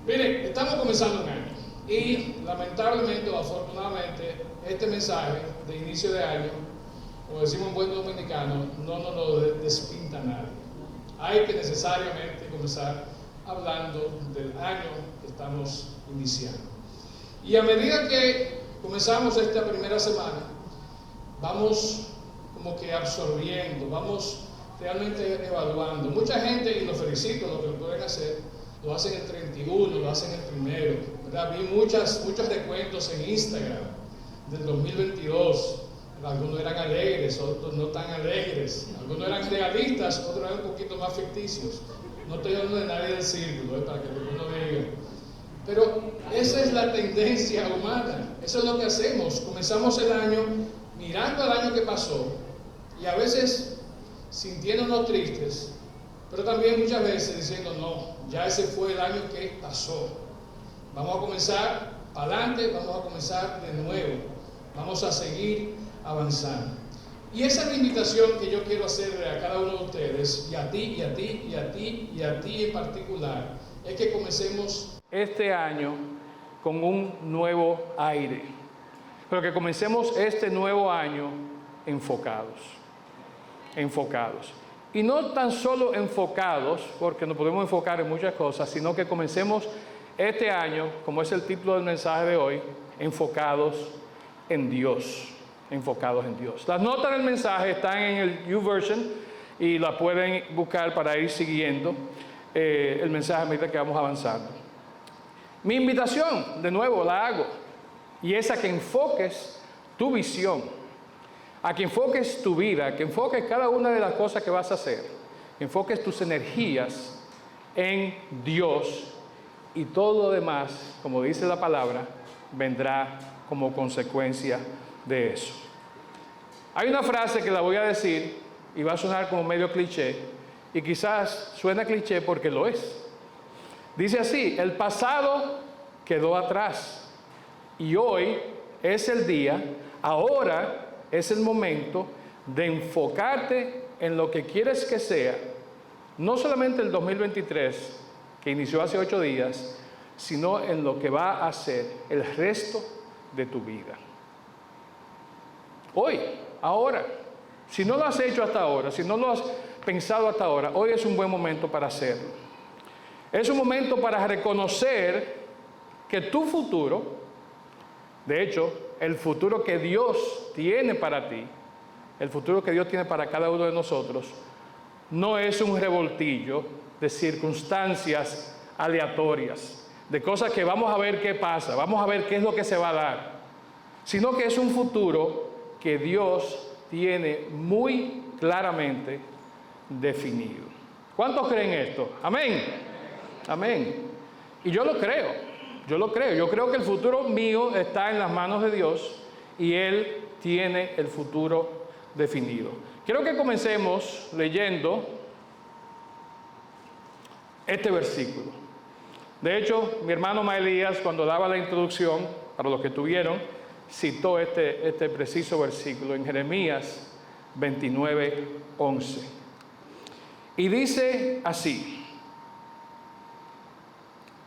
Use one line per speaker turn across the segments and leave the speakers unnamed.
Miren, estamos comenzando un año y lamentablemente o afortunadamente este mensaje de inicio de año, como decimos en buen dominicano, no nos lo despinta nadie. Hay que necesariamente comenzar hablando del año que estamos iniciando. Y a medida que comenzamos esta primera semana, vamos como que absorbiendo, vamos realmente evaluando. Mucha gente, y los felicito, lo que lo pueden hacer, lo hacen el 31, lo hacen el primero, ¿verdad? Vi muchos recuentos en Instagram del 2022. Algunos eran alegres, otros no tan alegres. Algunos eran realistas, otros eran un poquito más ficticios. No estoy hablando de nadie del círculo, para que uno diga. Pero esa es la tendencia humana. Eso es lo que hacemos. Comenzamos el año mirando al año que pasó y a veces sintiéndonos tristes, pero también muchas veces diciendo, no, ya ese fue el año que pasó. Vamos a comenzar para adelante, vamos a comenzar de nuevo. Vamos a seguir avanzando. Y esa es la invitación que yo quiero hacerle a cada uno de ustedes, y a ti, y a ti, y a ti, y a ti en particular, es que comencemos este año con un nuevo aire. Pero que comencemos este nuevo año enfocados. Y no tan solo enfocados, porque nos podemos enfocar en muchas cosas, sino que comencemos este año, como es el título del mensaje de hoy, enfocados en Dios. Las notas del mensaje están en el YouVersion y la pueden buscar para ir siguiendo el mensaje a medida que vamos avanzando. Mi invitación, de nuevo, la hago, y es a que enfoques tu visión, a que enfoques tu vida, a que enfoques cada una de las cosas que vas a hacer, enfoques tus energías en Dios, y todo lo demás, como dice la palabra, vendrá como consecuencia de eso. Hay una frase que la voy a decir y va a sonar como medio cliché, y quizás suena cliché porque lo es. Dice así: el pasado quedó atrás y hoy es el día, ahora es el momento de enfocarte en lo que quieres que sea, no solamente el 2023, que inició hace 8 días, sino en lo que va a ser el resto de tu vida. Hoy, ahora. Si no lo has hecho hasta ahora, si no lo has pensado hasta ahora, hoy es un buen momento para hacerlo. Es un momento para reconocer que tu futuro, de hecho, el futuro que Dios tiene para ti, el futuro que Dios tiene para cada uno de nosotros, no es un revoltillo de circunstancias aleatorias, de cosas que vamos a ver qué pasa, vamos a ver qué es lo que se va a dar, sino que es un futuro que Dios tiene muy claramente definido. ¿Cuántos creen esto? Amén. Amén. Y yo lo creo. Yo creo que el futuro mío está en las manos de Dios y Él tiene el futuro definido. Quiero que comencemos leyendo este versículo. De hecho, mi hermano Maelías, cuando daba la introducción, para los que tuvieron, citó este preciso versículo en Jeremías 29:11. Y dice así: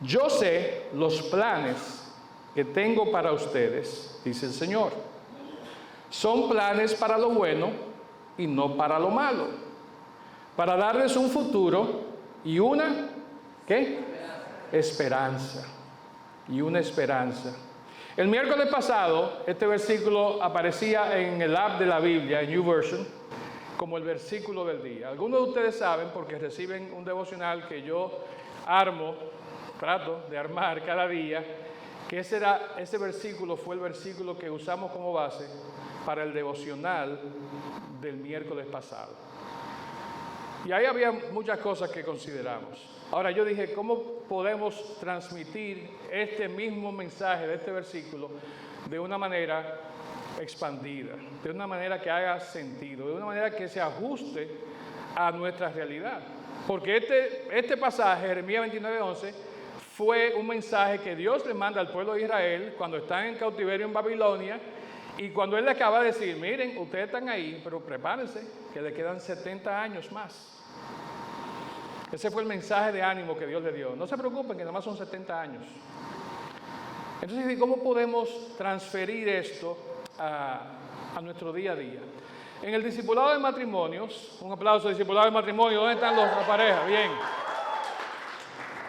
yo sé los planes que tengo para ustedes, dice el Señor. Son planes para lo bueno y no para lo malo, para darles un futuro y una, ¿qué? Esperanza. Y una esperanza. El miércoles pasado, este versículo aparecía en el app de la Biblia, en YouVersion, como el versículo del día. Algunos de ustedes saben, porque reciben un devocional que yo trato de armar cada día, que ese versículo fue el versículo que usamos como base para el devocional del miércoles pasado. Y ahí había muchas cosas que consideramos. Ahora yo dije, ¿cómo podemos transmitir este mismo mensaje de este versículo de una manera expandida, de una manera que haga sentido, de una manera que se ajuste a nuestra realidad? Porque este pasaje, Jeremías 29:11, fue un mensaje que Dios le manda al pueblo de Israel cuando están en cautiverio en Babilonia, y cuando Él le acaba de decir, miren, ustedes están ahí, pero prepárense, que le quedan 70 años más.
Ese fue el mensaje de ánimo que Dios le dio. No se preocupen, que nada más son 70 años. Entonces, ¿cómo podemos transferir esto a nuestro día a día? En el discipulado de matrimonios, un aplauso, discipulado de matrimonio, ¿dónde están las parejas? Bien.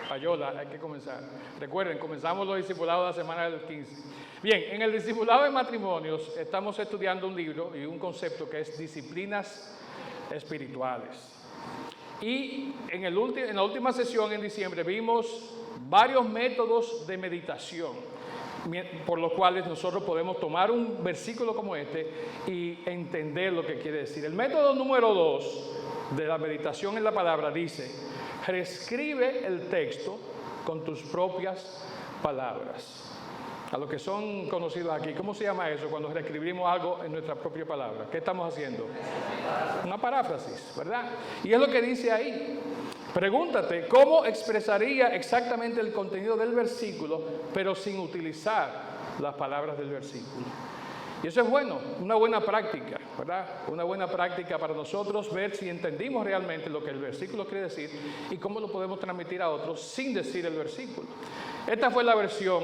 Payola, hay que comenzar. Recuerden, comenzamos los discipulados la semana del 15. Bien, en el discipulado de matrimonios estamos estudiando un libro y un concepto que es disciplinas espirituales. Y en la última sesión en diciembre vimos varios métodos de meditación, por los cuales nosotros podemos tomar un versículo como este y entender lo que quiere decir. El método número 2 de la meditación en la palabra dice: reescribe el texto con tus propias palabras. A los que son conocidos aquí, ¿cómo se llama eso cuando reescribimos algo en nuestra propia palabra? ¿Qué estamos haciendo? Una paráfrasis, ¿verdad? Y es lo que dice ahí. Pregúntate, ¿cómo expresaría exactamente el contenido del versículo, pero sin utilizar las palabras del versículo? Y eso es bueno, una buena práctica, ¿verdad? Una buena práctica para nosotros ver si entendimos realmente lo que el versículo quiere decir y cómo lo podemos transmitir a otros sin decir el versículo. Esta fue la versión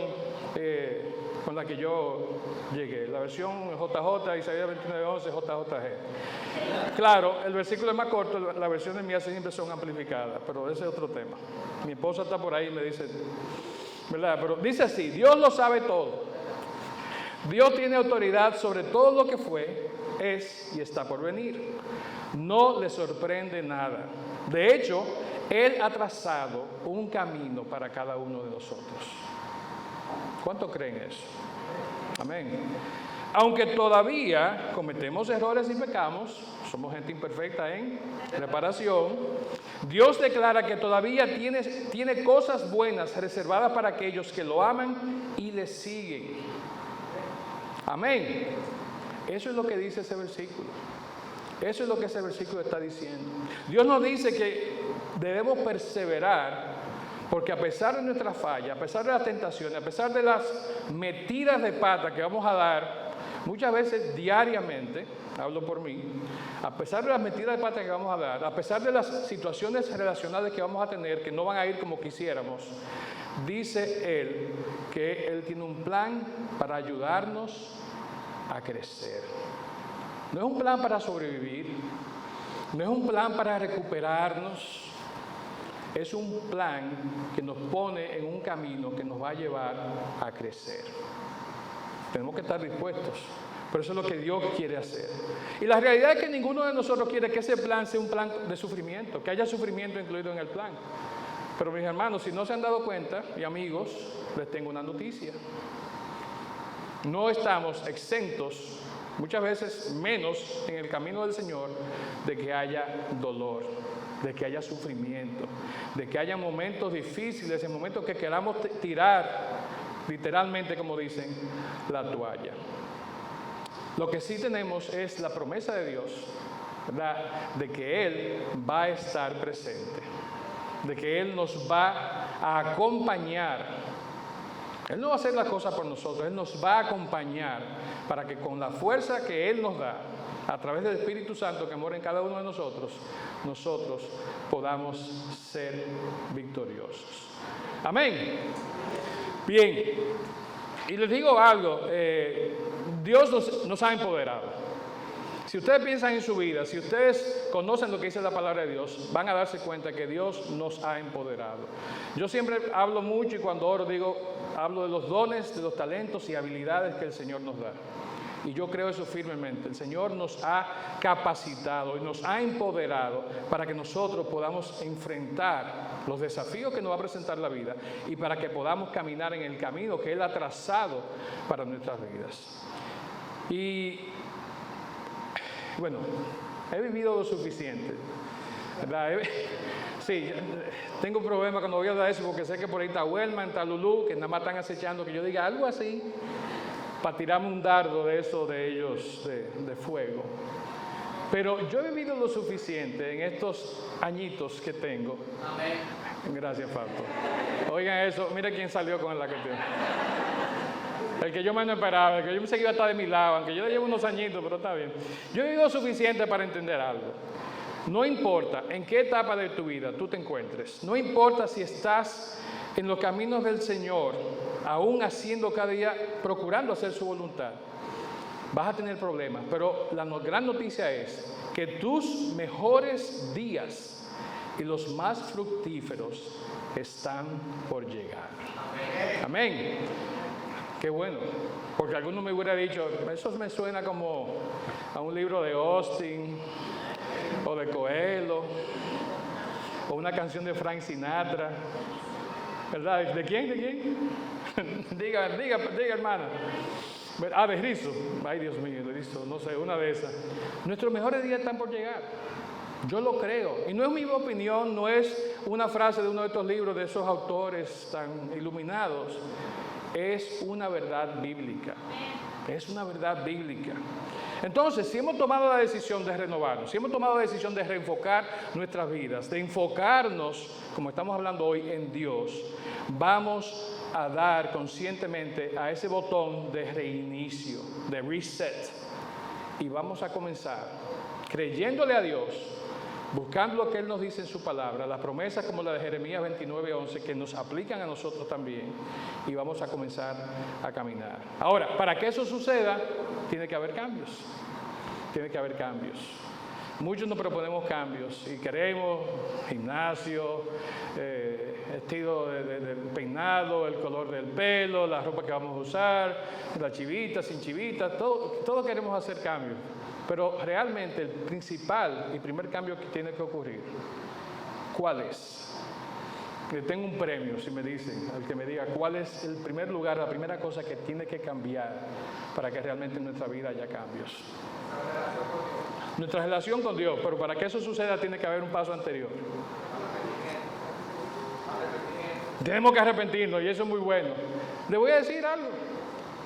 con la que yo llegué, la versión JJ, Isaías 29:11, JJG. Claro, el versículo es más corto, las versiones mías siempre son amplificadas, pero ese es otro tema. Mi esposa está por ahí y me dice, ¿verdad? Pero dice así: Dios lo sabe todo. Dios tiene autoridad sobre todo lo que fue, es y está por venir. No le sorprende nada. De hecho, Él ha trazado un camino para cada uno de nosotros. ¿Cuánto creen eso? Amén. Aunque todavía cometemos errores y pecamos, somos gente imperfecta en reparación, Dios declara que todavía tiene cosas buenas reservadas para aquellos que lo aman y le siguen. Amén. Eso es lo que dice ese versículo. Eso es lo que ese versículo está diciendo. Dios nos dice que debemos perseverar, porque a pesar de nuestra falla, a pesar de las tentaciones, a pesar de las metidas de pata que vamos a dar, muchas veces diariamente, hablo por mí, a pesar de las metidas de pata que vamos a dar, a pesar de las situaciones relacionales que vamos a tener, que no van a ir como quisiéramos, dice Él que Él tiene un plan para ayudarnos a crecer. No es un plan para sobrevivir, no es un plan para recuperarnos, es un plan que nos pone en un camino que nos va a llevar a crecer. Tenemos que estar dispuestos, pero eso es lo que Dios quiere hacer. Y la realidad es que ninguno de nosotros quiere que ese plan sea un plan de sufrimiento, que haya sufrimiento incluido en el plan. Pero mis hermanos, si no se han dado cuenta, y amigos, les tengo una noticia. No estamos exentos, muchas veces menos en el camino del Señor, de que haya dolor, de que haya sufrimiento, de que haya momentos difíciles, en momentos que queramos tirar, literalmente como dicen, la toalla. Lo que sí tenemos es la promesa de Dios, ¿verdad?, de que Él va a estar presente, de que Él nos va a acompañar. Él no va a hacer las cosas por nosotros, Él nos va a acompañar para que con la fuerza que Él nos da, a través del Espíritu Santo que mora en cada uno de nosotros, nosotros podamos ser victoriosos. Amén. Bien, y les digo algo, Dios nos ha empoderado. Si ustedes piensan en su vida, si ustedes conocen lo que dice la palabra de Dios, van a darse cuenta que Dios nos ha empoderado. Yo siempre hablo mucho y cuando oro hablo de los dones, de los talentos y habilidades que el Señor nos da. Y yo creo eso firmemente. El Señor nos ha capacitado y nos ha empoderado para que nosotros podamos enfrentar los desafíos que nos va a presentar la vida y para que podamos caminar en el camino que Él ha trazado para nuestras vidas. Y bueno, he vivido lo suficiente, ¿verdad? Sí, tengo un problema cuando voy a hablar de eso porque sé que por ahí está Huelma, está Lulú, que nada más están acechando que yo diga algo así para tirarme un dardo de eso de ellos, de fuego. Pero yo he vivido lo suficiente en estos añitos que tengo. Amén. Gracias, Fausto. Oigan eso, mira quién salió con la cuestión. El que yo menos esperaba, el que yo pensé que iba a estar de mi lado, aunque yo llevo unos añitos, pero está bien. Yo he vivido suficiente para entender algo. No importa en qué etapa de tu vida tú te encuentres, no importa si estás en los caminos del Señor, aún haciendo cada día, procurando hacer su voluntad, vas a tener problemas, pero la gran noticia es que tus mejores días y los más fructíferos están por llegar. Amén. Qué bueno, porque alguno me hubiera dicho, eso me suena como a un libro de Austin o de Coelho o una canción de Frank Sinatra, ¿verdad? ¿De quién? ¿De quién? diga, hermana. De Rizzo. Ay, Dios mío, de Rizzo, no sé, una de esas. Nuestros mejores días están por llegar. Yo lo creo. Y no es mi opinión, no es una frase de uno de estos libros de esos autores tan iluminados. Es una verdad bíblica. Es una verdad bíblica. Entonces, si hemos tomado la decisión de renovarnos, si hemos tomado la decisión de reenfocar nuestras vidas, de enfocarnos, como estamos hablando hoy, en Dios, vamos a dar conscientemente a ese botón de reinicio, de reset. Y vamos a comenzar creyéndole a Dios, buscando lo que Él nos dice en su palabra, las promesas como la de Jeremías 29:11 que nos aplican a nosotros también, y vamos a comenzar a caminar. Ahora, para que eso suceda, tiene que haber cambios. Tiene que haber cambios. Muchos nos proponemos cambios y queremos gimnasio, estilo de peinado, el color del pelo, la ropa que vamos a usar, la chivita, sin chivita, todo queremos hacer cambios. Pero realmente el principal y primer cambio que tiene que ocurrir, ¿cuál es? Le tengo un premio si me dicen, al que me diga cuál es el primer lugar, la primera cosa que tiene que cambiar para que realmente en nuestra vida haya cambios. Nuestra relación con Dios, pero para que eso suceda tiene que haber un paso anterior. Tenemos que arrepentirnos y eso es muy bueno. Le voy a decir algo.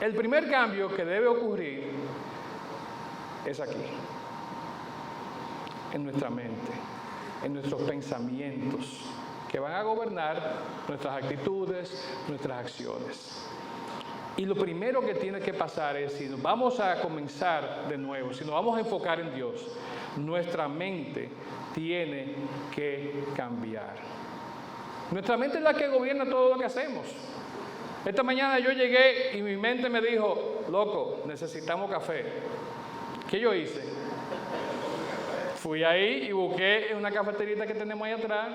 El primer cambio que debe ocurrir es aquí, en nuestra mente, en nuestros pensamientos, que van a gobernar nuestras actitudes, nuestras acciones. Y lo primero que tiene que pasar es, si nos vamos a comenzar de nuevo, si nos vamos a enfocar en Dios, nuestra mente tiene que cambiar. Nuestra mente es la que gobierna todo lo que hacemos. Esta mañana yo llegué y mi mente me dijo, loco, necesitamos café. ¿Qué yo hice? Fui ahí y busqué una cafeterita que tenemos ahí atrás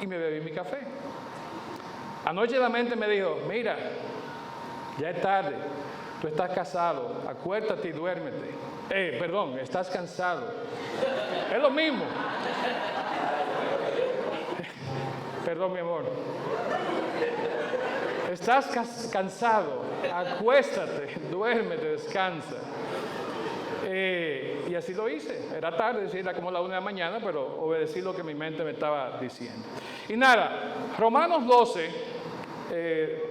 y me bebí mi café. Anoche la mente me dijo, mira, ya es tarde, tú estás casado, acuéstate y duérmete. Estás cansado. Es lo mismo. Perdón, mi amor. Estás cansado, acuéstate, duérmete, descansa. Y así lo hice. Era tarde, era como la 1 de la mañana, pero obedecí lo que mi mente me estaba diciendo. Y nada, Romanos 12,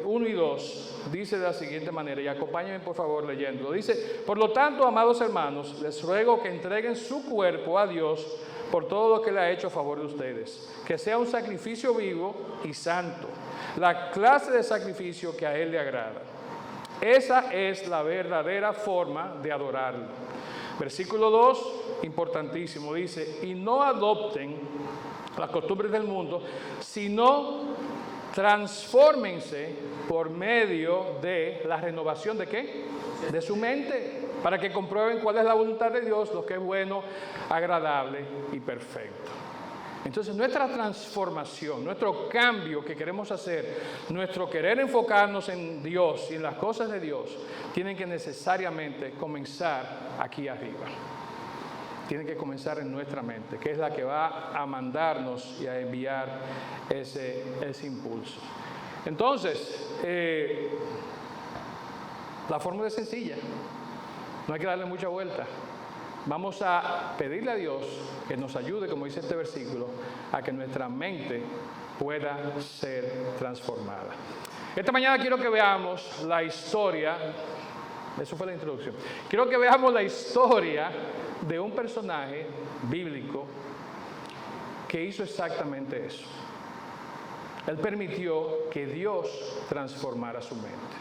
1 y 2, dice de la siguiente manera, y acompáñenme por favor leyéndolo. Dice, por lo tanto, amados hermanos, les ruego que entreguen su cuerpo a Dios por todo lo que le ha hecho a favor de ustedes, que sea un sacrificio vivo y santo, la clase de sacrificio que a Él le agrada. Esa es la verdadera forma de adorarlo. Versículo 2, importantísimo, dice, y no adopten las costumbres del mundo, sino transfórmense por medio de la renovación ¿de qué? De su mente, para que comprueben cuál es la voluntad de Dios, lo que es bueno, agradable y perfecto. Entonces nuestra transformación, nuestro cambio que queremos hacer, nuestro querer enfocarnos en Dios y en las cosas de Dios, tienen que necesariamente comenzar aquí arriba. Tienen que comenzar en nuestra mente, que es la que va a mandarnos y a enviar ese impulso. Entonces, la fórmula es sencilla, no hay que darle mucha vuelta. Vamos a pedirle a Dios que nos ayude, como dice este versículo, a que nuestra mente pueda ser transformada. Esta mañana quiero que veamos la historia, eso fue la introducción, quiero que veamos la historia de un personaje bíblico que hizo exactamente eso. Él permitió que Dios transformara su mente.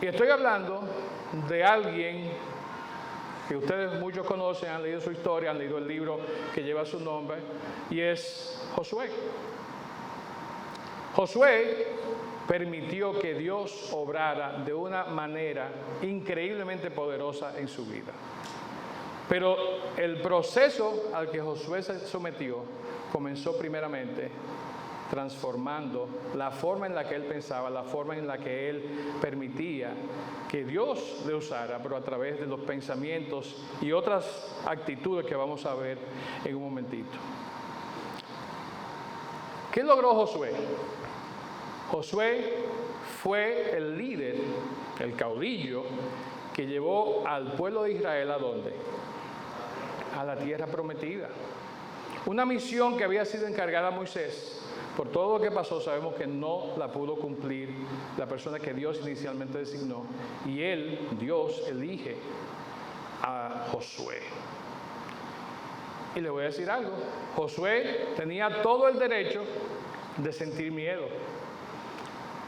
Y estoy hablando de alguien que ustedes muchos conocen, han leído su historia, han leído el libro que lleva su nombre, y es Josué. Josué permitió que Dios obrara de una manera increíblemente poderosa en su vida. Pero el proceso al que Josué se sometió comenzó primeramente transformando la forma en la que él pensaba, la forma en la que él permitía que Dios le usara, pero a través de los pensamientos y otras actitudes que vamos a ver en un momentito. ¿Qué logró Josué? Josué fue el líder, el caudillo, que llevó al pueblo de Israel ¿a dónde? A la tierra prometida. Una misión que había sido encargada a Moisés. Por todo lo que pasó, sabemos que no la pudo cumplir la persona que Dios inicialmente designó. Y él, Dios, elige a Josué. Y le voy a decir algo. Josué tenía todo el derecho de sentir miedo.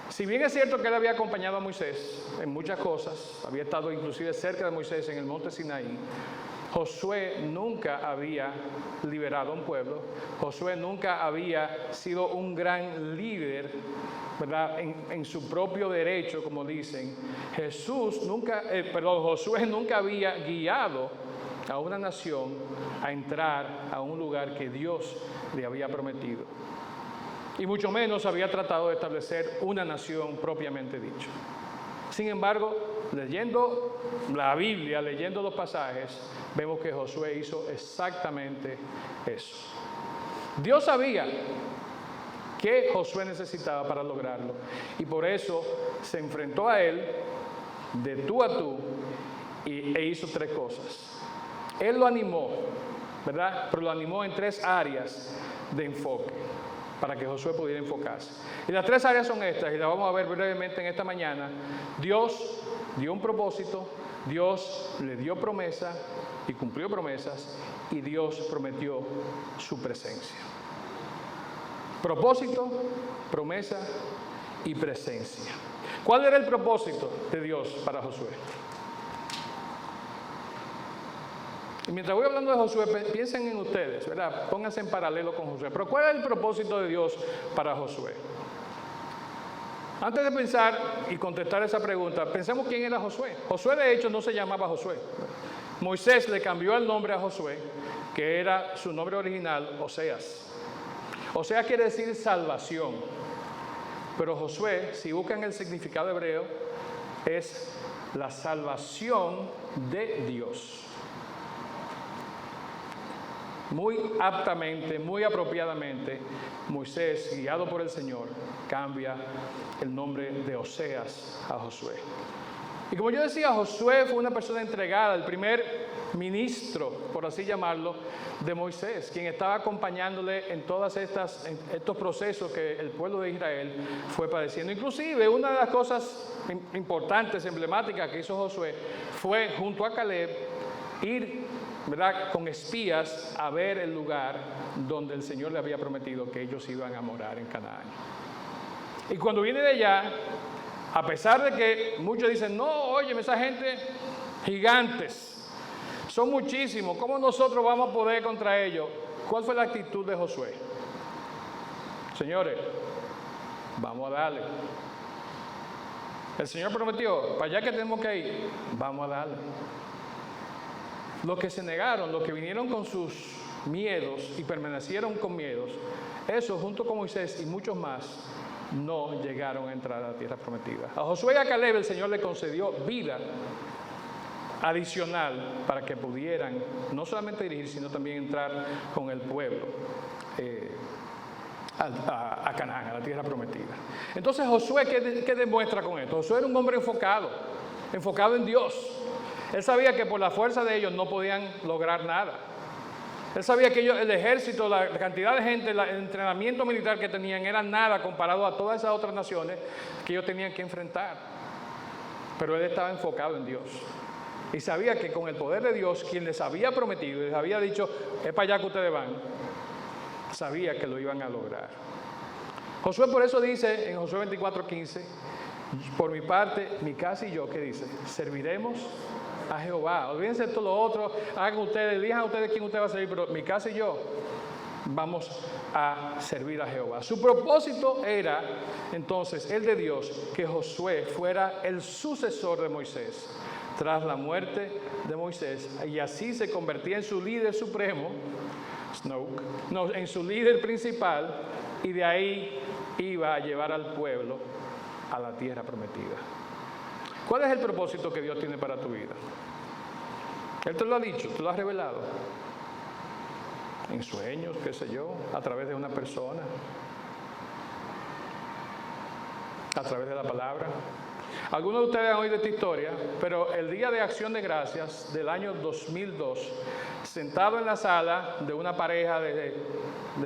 Si bien es cierto que él había acompañado a Moisés en muchas cosas, había estado inclusive cerca de Moisés en el monte Sinaí, Josué nunca había liberado a un pueblo. Josué nunca había sido un gran líder, ¿verdad? En su propio derecho, como dicen. Josué nunca había guiado a una nación a entrar a un lugar que Dios le había prometido. Y mucho menos había tratado de establecer una nación propiamente dicha. Sin embargo, leyendo la Biblia, leyendo los pasajes, vemos que Josué hizo exactamente eso. Dios sabía qué Josué necesitaba para lograrlo, y por eso se enfrentó a él de tú a tú e hizo tres cosas. Él lo animó, ¿verdad? Pero lo animó en tres áreas de enfoque para que Josué pudiera enfocarse. Y las tres áreas son estas, y las vamos a ver brevemente en esta mañana. Dios dio un propósito, Dios le dio promesa y cumplió promesas, y Dios prometió su presencia. Propósito, promesa y presencia. ¿Cuál era el propósito de Dios para Josué? Y mientras voy hablando de Josué, piensen en ustedes, ¿verdad? Pónganse en paralelo con Josué. Pero ¿cuál es el propósito de Dios para Josué? Antes de pensar y contestar esa pregunta, pensemos quién era Josué. Josué, de hecho, no se llamaba Josué. Moisés le cambió el nombre a Josué, que era su nombre original, Oseas. Oseas quiere decir salvación. Pero Josué, si buscan el significado hebreo, es la salvación de Dios. Muy aptamente, muy apropiadamente, Moisés, guiado por el Señor, cambia el nombre de Oseas a Josué. Y como yo decía, Josué fue una persona entregada, el primer ministro, por así llamarlo, de Moisés, quien estaba acompañándole en todos estos procesos que el pueblo de Israel fue padeciendo. Inclusive, una de las cosas importantes, emblemáticas que hizo Josué, fue junto a Caleb ir, ¿verdad?, con espías a ver el lugar donde el Señor le había prometido que ellos iban a morar en Canaán. Y cuando viene de allá, a pesar de que muchos dicen, no, oye, esa gente, gigantes, son muchísimos, ¿cómo nosotros vamos a poder contra ellos? ¿Cuál fue la actitud de Josué? Señores, vamos a darle. El Señor prometió, para allá que tenemos que ir, vamos a darle. Los que se negaron, los que vinieron con sus miedos y permanecieron con miedos, esos junto con Moisés y muchos más, no llegaron a entrar a la tierra prometida. A Josué y a Caleb el Señor le concedió vida adicional para que pudieran no solamente dirigir, sino también entrar con el pueblo a Canaán, a la tierra prometida. Entonces Josué, ¿qué demuestra con esto? Josué era un hombre enfocado en Dios. Él sabía que por la fuerza de ellos no podían lograr nada. Él sabía que el ejército, la cantidad de gente, el entrenamiento militar que tenían era nada comparado a todas esas otras naciones que ellos tenían que enfrentar. Pero él estaba enfocado en Dios. Y sabía que con el poder de Dios, quien les había prometido, les había dicho, es para allá que ustedes van, sabía que lo iban a lograr. Josué por eso dice en Josué 24:15, por mi parte, mi casa y yo, ¿qué dice? Serviremos a Jehová. Olvídense de todo lo otro, hagan ustedes, elijan ustedes quién usted va a servir, pero mi casa y yo vamos a servir a Jehová. Su propósito era entonces el de Dios, que Josué fuera el sucesor de Moisés tras la muerte de Moisés, y así se convertía en su líder supremo, en su líder principal, y de ahí iba a llevar al pueblo a la tierra prometida. ¿Cuál es el propósito que Dios tiene para tu vida? Él te lo ha dicho, te lo ha revelado. En sueños, qué sé yo, a través de una persona, a través de la palabra. Algunos de ustedes han oído esta historia, pero el día de Acción de Gracias del año 2002, sentado en la sala de una pareja de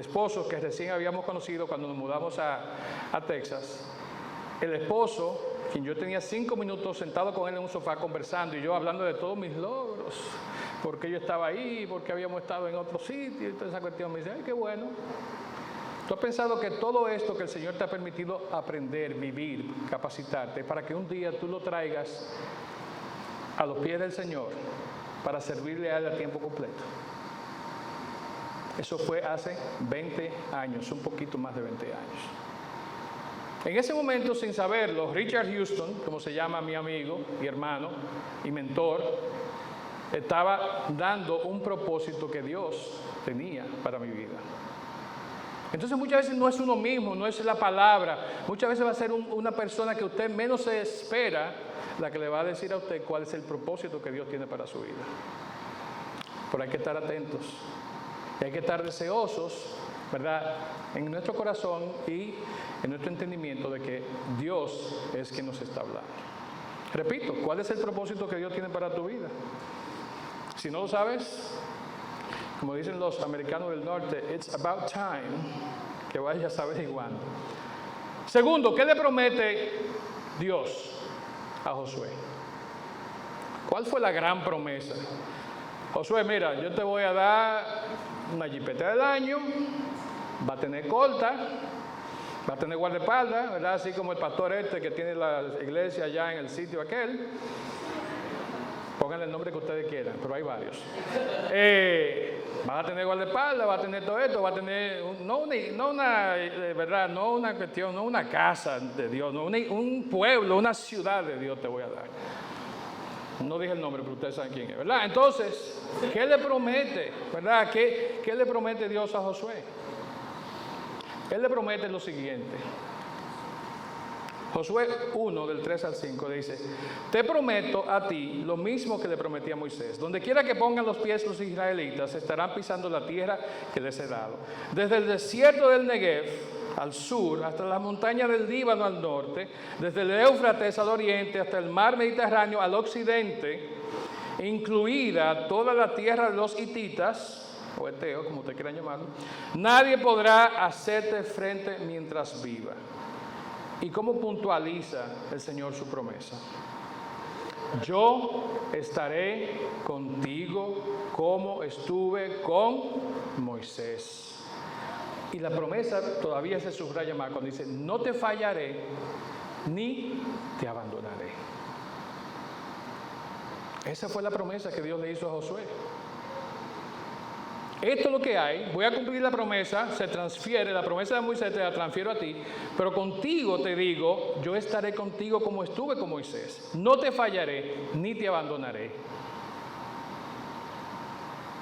esposos que recién habíamos conocido cuando nos mudamos a Texas, el esposo, quien yo tenía 5 minutos sentado con él en un sofá conversando y yo hablando de todos mis logros, porque yo estaba ahí, porque habíamos estado en otro sitio y toda esa cuestión, me dice, ay, qué bueno. ¿Tú has pensado que todo esto que el Señor te ha permitido aprender, vivir, capacitarte, para que un día tú lo traigas a los pies del Señor para servirle a Él a tiempo completo? Eso fue hace 20 años, un poquito más de 20 años. En ese momento, sin saberlo, Richard Houston, como se llama mi amigo y hermano y mentor, estaba dando un propósito que Dios tenía para mi vida. Entonces muchas veces no es uno mismo, no es la palabra, muchas veces va a ser una persona que usted menos se espera la que le va a decir a usted cuál es el propósito que Dios tiene para su vida. Pero hay que estar atentos, y hay que estar deseosos, ¿verdad?, en nuestro corazón y en nuestro entendimiento de que Dios es quien nos está hablando. Repito, ¿cuál es el propósito que Dios tiene para tu vida? Si no lo sabes, como dicen los americanos del norte, it's about time que vayas averiguando. Segundo, ¿qué le promete Dios a Josué? ¿Cuál fue la gran promesa? Josué, mira, yo te voy a dar una jipeta del año, va a tener corta, va a tener guardaespaldas, ¿verdad? Así como el pastor que tiene la iglesia allá en el sitio aquel. Pónganle el nombre que ustedes quieran, pero hay varios. Va a tener guardaespaldas, va a tener todo esto, va a tener, no una cuestión, no una casa de Dios, no un pueblo, una ciudad de Dios te voy a dar. No dije el nombre, pero ustedes saben quién es, ¿verdad? Entonces, ¿qué le promete? ¿Verdad? ¿Qué le promete Dios a Josué? Él le promete lo siguiente. Josué 1, del 3 al 5, dice, te prometo a ti lo mismo que le prometí a Moisés. Donde quiera que pongan los pies los israelitas, estarán pisando la tierra que les he dado. Desde el desierto del Negev al sur, hasta las montañas del Líbano al norte, desde el Éufrates al oriente, hasta el mar Mediterráneo al occidente, incluida toda la tierra de los hititas, o heteos, como ustedes quieran llamarlo, nadie podrá hacerte frente mientras viva. ¿Y cómo puntualiza el Señor su promesa? Yo estaré contigo como estuve con Moisés. Y la promesa todavía se subraya más cuando dice, no te fallaré ni te abandonaré. Esa fue la promesa que Dios le hizo a Josué. Esto es lo que hay, voy a cumplir la promesa, se transfiere, la promesa de Moisés te la transfiero a ti, pero contigo te digo, yo estaré contigo como estuve con Moisés. No te fallaré ni te abandonaré.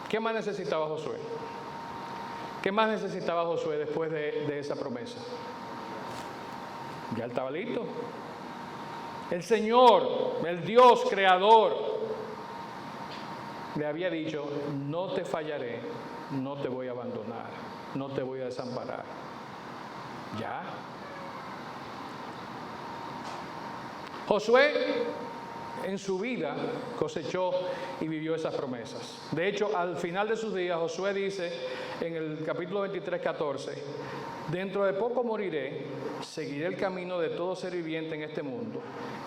¿Qué más necesitaba Josué? ¿Qué más necesitaba Josué después de esa promesa? Ya él estaba listo. El Señor, el Dios creador, le había dicho, no te fallaré, no te voy a abandonar, no te voy a desamparar. ¿Ya? Josué en su vida cosechó y vivió esas promesas. De hecho, al final de sus días, Josué dice en el capítulo 23, 14, dentro de poco moriré, seguiré el camino de todo ser viviente en este mundo.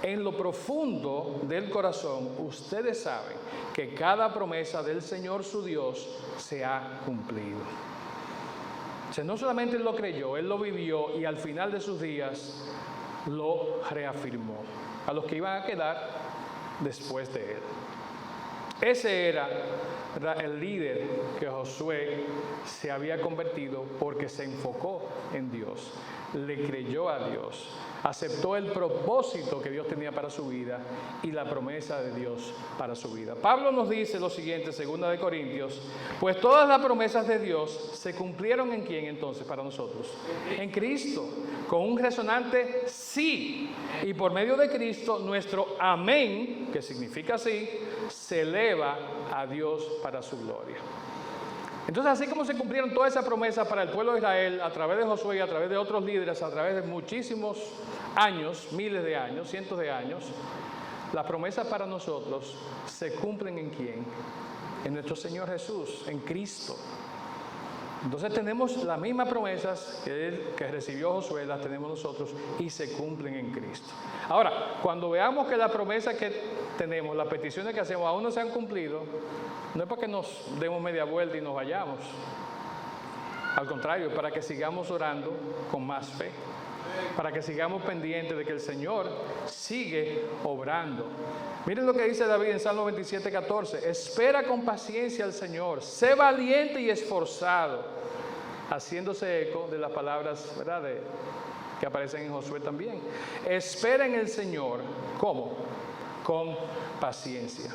En lo profundo del corazón, ustedes saben que cada promesa del Señor su Dios se ha cumplido. O sea, no solamente él lo creyó, él lo vivió y al final de sus días lo reafirmó a los que iban a quedar después de él. Ese era el líder que Josué se había convertido porque se enfocó en Dios, le creyó a Dios, aceptó el propósito que Dios tenía para su vida y la promesa de Dios para su vida. Pablo nos dice lo siguiente, 2 Corintios, pues todas las promesas de Dios se cumplieron ¿en quién entonces para nosotros? En Cristo, con un resonante sí. Y por medio de Cristo, nuestro amén, que significa sí, se eleva a Dios para su gloria. Entonces, así como se cumplieron todas esas promesas para el pueblo de Israel, a través de Josué y a través de otros líderes, a través de muchísimos años, miles de años, cientos de años, las promesas para nosotros se cumplen ¿en quién? En nuestro Señor Jesús, en Cristo. Entonces tenemos las mismas promesas que recibió Josué, las tenemos nosotros y se cumplen en Cristo. Ahora, cuando veamos que las promesas que tenemos, las peticiones que hacemos aún no se han cumplido, no es para que nos demos media vuelta y nos vayamos. Al contrario, es para que sigamos orando con más fe, para que sigamos pendientes de que el Señor sigue obrando. Miren lo que dice David en Salmo 27:14. Espera con paciencia al Señor, sé valiente y esforzado, haciéndose eco de las palabras, ¿verdad?, que aparecen en Josué también. Espera en el Señor, ¿cómo? Con paciencia.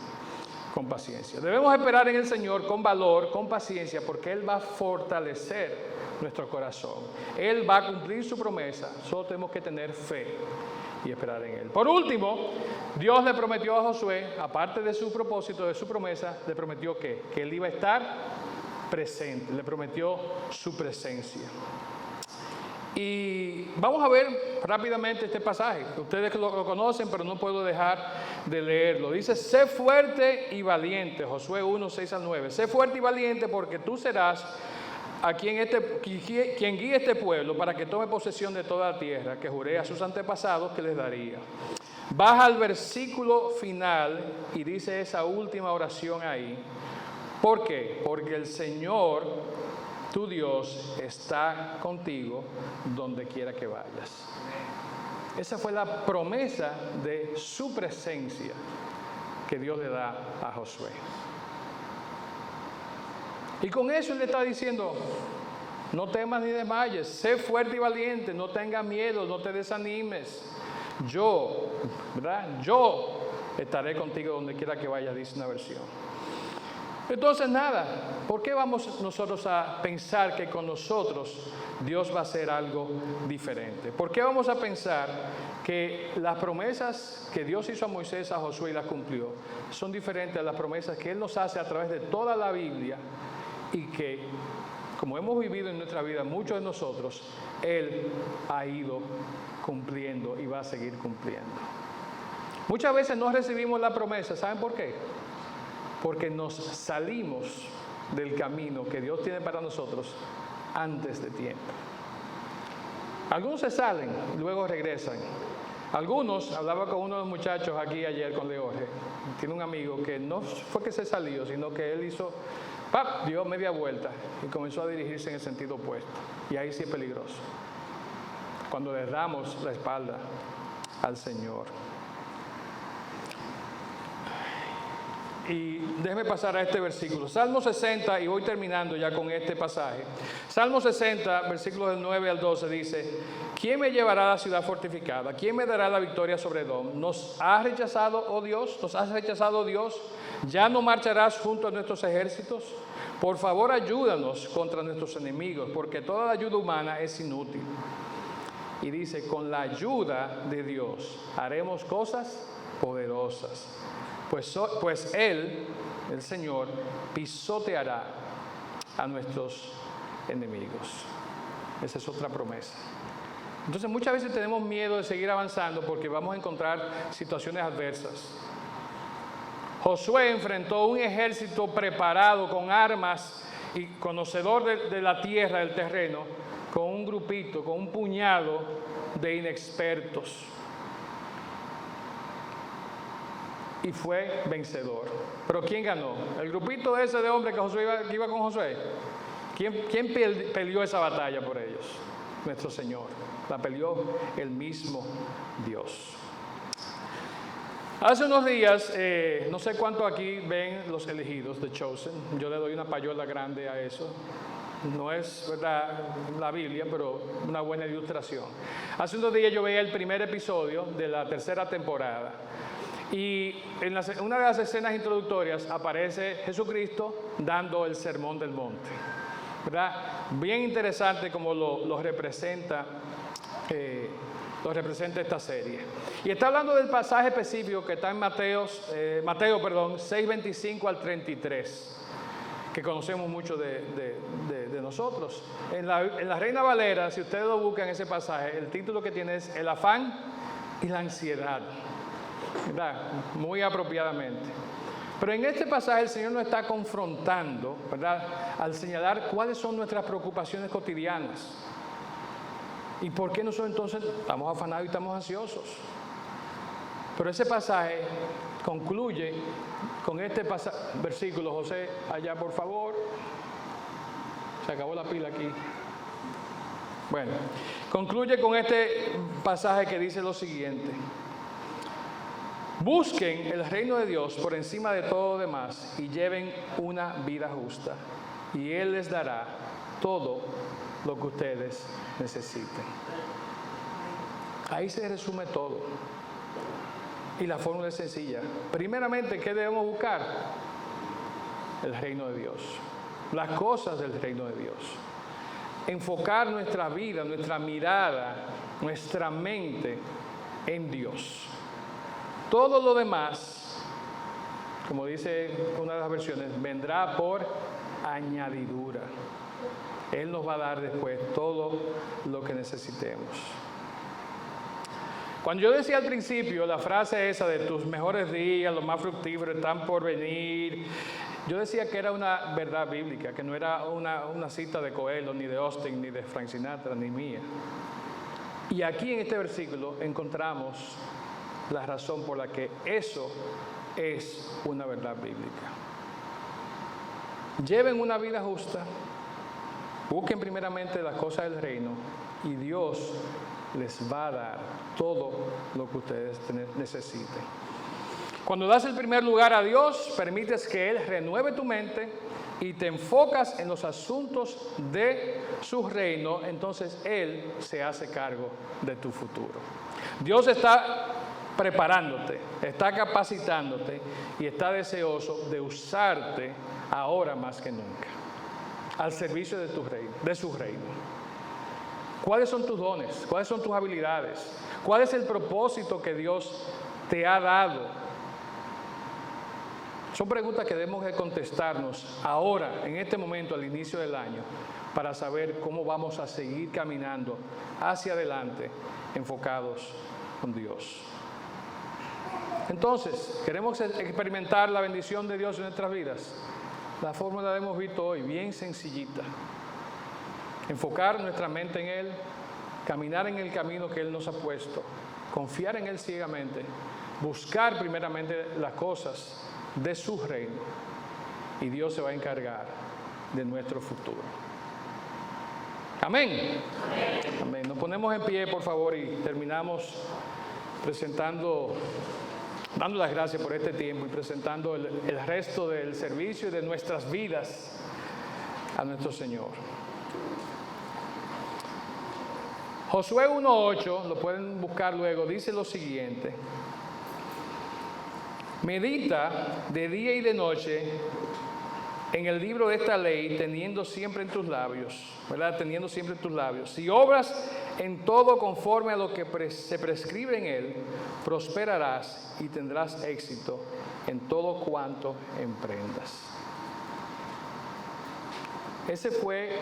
Con paciencia. Debemos esperar en el Señor con valor, con paciencia, porque Él va a fortalecer nuestro corazón. Él va a cumplir su promesa. Solo tenemos que tener fe y esperar en Él. Por último, Dios le prometió a Josué, aparte de su propósito, de su promesa, le prometió que Él iba a estar presente. Le prometió su presencia. Y vamos a ver rápidamente este pasaje. Ustedes lo conocen, pero no puedo dejar de leerlo. Dice, sé fuerte y valiente. Josué 1:6-9. Sé fuerte y valiente porque tú serás a quien guíe este pueblo para que tome posesión de toda la tierra que juré a sus antepasados que les daría. Baja al versículo final y dice esa última oración ahí. ¿Por qué? Porque el Señor, tu Dios, está contigo donde quiera que vayas. Esa fue la promesa de su presencia que Dios le da a Josué. Y con eso Él le está diciendo, no temas ni desmayes, sé fuerte y valiente, no tengas miedo, no te desanimes. Yo estaré contigo donde quiera que vayas, dice una versión. Entonces nada, ¿por qué vamos nosotros a pensar que con nosotros Dios va a hacer algo diferente? ¿Por qué vamos a pensar que las promesas que Dios hizo a Moisés, a Josué y las cumplió, son diferentes a las promesas que Él nos hace a través de toda la Biblia y que, como hemos vivido en nuestra vida muchos de nosotros, Él ha ido cumpliendo y va a seguir cumpliendo? Muchas veces no recibimos la promesa, ¿saben por qué? Porque nos salimos del camino que Dios tiene para nosotros antes de tiempo. Algunos se salen y luego regresan. Algunos, hablaba con uno de los muchachos aquí ayer con Leorge, tiene un amigo que no fue que se salió, sino que él hizo, dio media vuelta y comenzó a dirigirse en el sentido opuesto. Y ahí sí es peligroso, cuando le damos la espalda al Señor. Y déjeme pasar a este versículo. Salmo 60, y voy terminando ya con este pasaje. Salmo 60, versículos del 9 al 12 dice, ¿quién me llevará a la ciudad fortificada? ¿Quién me dará la victoria sobre Edom? ¿Nos has rechazado, oh Dios? ¿Nos has rechazado, Dios? ¿Ya no marcharás junto a nuestros ejércitos? Por favor, ayúdanos contra nuestros enemigos, porque toda la ayuda humana es inútil. Y dice, con la ayuda de Dios haremos cosas poderosas. Pues Él, el Señor, pisoteará a nuestros enemigos. Esa es otra promesa. Entonces muchas veces tenemos miedo de seguir avanzando porque vamos a encontrar situaciones adversas. Josué enfrentó un ejército preparado con armas y conocedor de la tierra, del terreno, con un grupito, con un puñado de inexpertos. Y fue vencedor. ¿Pero quién ganó? ¿El grupito ese de hombres que iba con Josué? ¿Quién peleó esa batalla por ellos? Nuestro Señor. La peleó el mismo Dios. Hace unos días, no sé cuánto aquí ven Los Elegidos, The Chosen. Yo le doy una payola grande a eso. No es verdad la Biblia, pero una buena ilustración. Hace unos días yo veía el primer episodio de la tercera temporada. Y en una de las escenas introductorias aparece Jesucristo dando el sermón del monte. ¿Verdad? Bien interesante como lo representa esta serie. Y está hablando del pasaje específico que está en Mateo 6:25 al 33, que conocemos mucho de nosotros. En la Reina Valera, si ustedes lo buscan ese pasaje, el título que tiene es El afán y la ansiedad, ¿verdad? Muy apropiadamente. Pero en este pasaje el Señor nos está confrontando, ¿verdad?, al señalar cuáles son nuestras preocupaciones cotidianas. ¿Y por qué nosotros entonces estamos afanados y estamos ansiosos? Pero ese pasaje concluye con este versículo. José, allá por favor. Se acabó la pila aquí. Bueno, concluye con este pasaje que dice lo siguiente. Busquen el reino de Dios por encima de todo lo demás y lleven una vida justa. Y Él les dará todo lo que ustedes necesiten. Ahí se resume todo. Y la fórmula es sencilla. Primeramente, ¿qué debemos buscar? El reino de Dios. Las cosas del reino de Dios. Enfocar nuestra vida, nuestra mirada, nuestra mente en Dios. Todo lo demás, como dice una de las versiones, vendrá por añadidura. Él nos va a dar después todo lo que necesitemos. Cuando yo decía al principio la frase esa de tus mejores días, los más fructíferos están por venir, yo decía que era una verdad bíblica, que no era una cita de Coelho, ni de Austin, ni de Frank Sinatra, ni mía. Y aquí en este versículo encontramos la razón por la que eso es una verdad bíblica. Lleven una vida justa, busquen primeramente las cosas del reino y Dios les va a dar todo lo que ustedes necesiten. Cuando das el primer lugar a Dios, permites que Él renueve tu mente y te enfocas en los asuntos de su reino, entonces Él se hace cargo de tu futuro. Dios está preparándote, está capacitándote y está deseoso de usarte ahora más que nunca al servicio de su reino. ¿Cuáles son tus dones? ¿Cuáles son tus habilidades? ¿Cuál es el propósito que Dios te ha dado? Son preguntas que debemos de contestarnos ahora, en este momento, al inicio del año, para saber cómo vamos a seguir caminando hacia adelante, enfocados con Dios. Entonces, ¿queremos experimentar la bendición de Dios en nuestras vidas? La fórmula la hemos visto hoy, bien sencillita. Enfocar nuestra mente en Él, caminar en el camino que Él nos ha puesto, confiar en Él ciegamente, buscar primeramente las cosas de su reino y Dios se va a encargar de nuestro futuro. Amén. Amén. Nos ponemos en pie, por favor, y terminamos dando las gracias por este tiempo y presentando el resto del servicio y de nuestras vidas a nuestro Señor. Josué 1:8, lo pueden buscar luego, dice lo siguiente: medita de día y de noche en el libro de esta ley, teniendo siempre en tus labios, ¿verdad? Teniendo siempre en tus labios. Si obras en todo conforme a lo que se prescribe en él, prosperarás y tendrás éxito en todo cuanto emprendas. Ese fue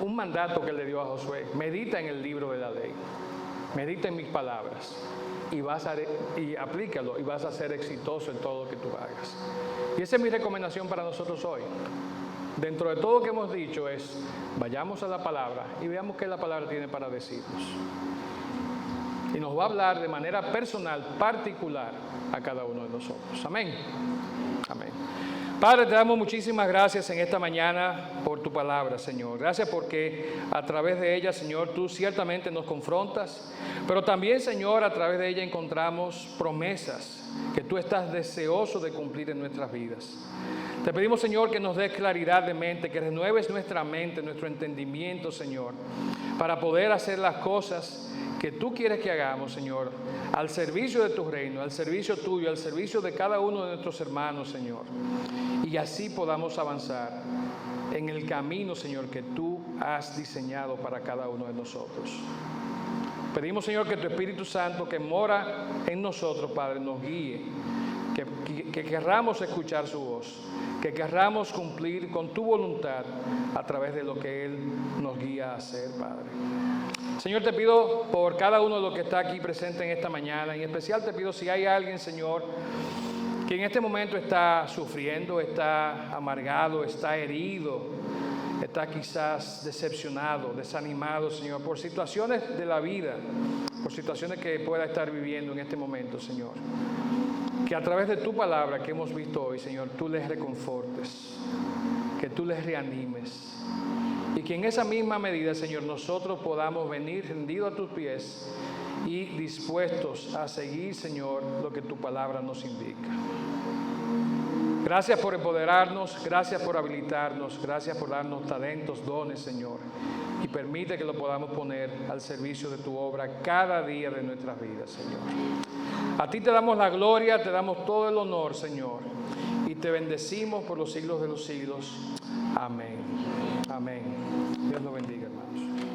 un mandato que le dio a Josué. Medita en el libro de la ley. Medita en mis palabras. Y aplícalo y vas a ser exitoso en todo lo que tú hagas. Y esa es mi recomendación para nosotros hoy. Dentro de todo lo que hemos dicho es, vayamos a la palabra y veamos qué la palabra tiene para decirnos. Y nos va a hablar de manera personal, particular, a cada uno de nosotros. Amén. Amén. Padre, te damos muchísimas gracias en esta mañana por tu palabra, Señor. Gracias porque a través de ella, Señor, tú ciertamente nos confrontas, pero también, Señor, a través de ella encontramos promesas que tú estás deseoso de cumplir en nuestras vidas. Te pedimos, Señor, que nos des claridad de mente, que renueves nuestra mente, nuestro entendimiento, Señor, para poder hacer las cosas que tú quieres que hagamos, Señor, al servicio de tu reino, al servicio tuyo, al servicio de cada uno de nuestros hermanos, Señor. Y así podamos avanzar en el camino, Señor, que tú has diseñado para cada uno de nosotros. Pedimos, Señor, que tu Espíritu Santo que mora en nosotros, Padre, nos guíe, que querramos escuchar su voz, que querramos cumplir con tu voluntad a través de lo que Él nos guía a hacer, Padre. Señor, te pido por cada uno de los que está aquí presente en esta mañana, en especial te pido si hay alguien, Señor, que en este momento está sufriendo, está amargado, está herido, está quizás decepcionado, desanimado, Señor, por situaciones de la vida, por situaciones que pueda estar viviendo en este momento, Señor. Que a través de tu palabra que hemos visto hoy, Señor, tú les reconfortes, que tú les reanimes. Y que en esa misma medida, Señor, nosotros podamos venir rendidos a tus pies y dispuestos a seguir, Señor, lo que tu palabra nos indica. Gracias por empoderarnos, gracias por habilitarnos, gracias por darnos talentos, dones, Señor. Y permite que lo podamos poner al servicio de tu obra cada día de nuestras vidas, Señor. A ti te damos la gloria, te damos todo el honor, Señor. Y te bendecimos por los siglos de los siglos. Amén. Amén. Dios los bendiga, hermanos.